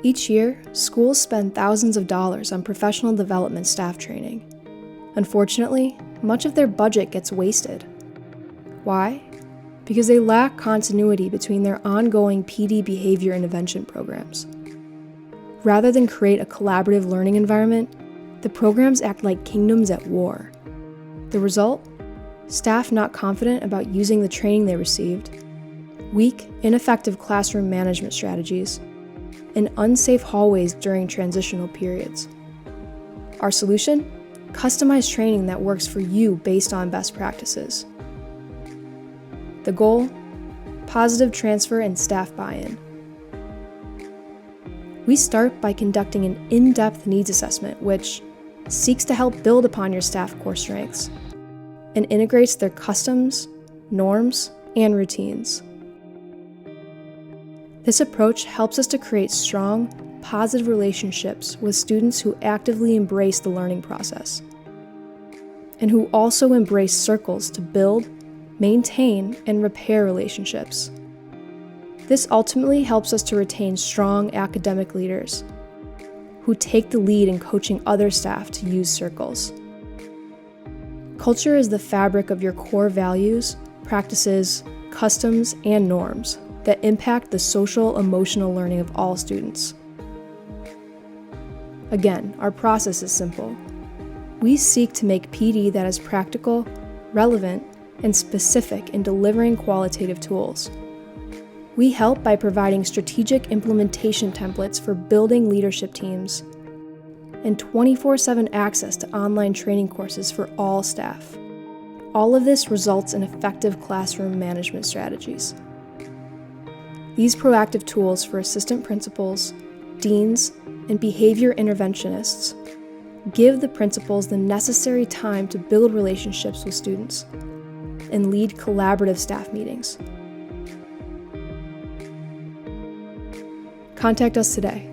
Each year, schools spend thousands of dollars on professional development staff training. Unfortunately, much of their budget gets wasted. Why? Because they lack continuity between their ongoing PD behavior intervention programs. Rather than create a collaborative learning environment, the programs act like kingdoms at war. The result? Staff not confident about using the training they received, weak, ineffective classroom management strategies, and unsafe hallways during transitional periods. Our solution? Customized training that works for you based on best practices. The goal? Positive transfer and staff buy-in. We start by conducting an in-depth needs assessment, which seeks to help build upon your staff core strengths and integrates their customs, norms, and routines. This approach helps us to create strong, positive relationships with students who actively embrace the learning process and who also embrace circles to build, maintain, and repair relationships. This ultimately helps us to retain strong academic leaders who take the lead in coaching other staff to use circles. Culture is the fabric of your core values, practices, customs, and norms that impact the social, emotional learning of all students. Again, our process is simple. We seek to make PD that is practical, relevant, and specific in delivering qualitative tools. We help by providing strategic implementation templates for building leadership teams and 24/7 access to online training courses for all staff. All of this results in effective classroom management strategies. These proactive tools for assistant principals, deans, and behavior interventionists give the principals the necessary time to build relationships with students and lead collaborative staff meetings. Contact us today.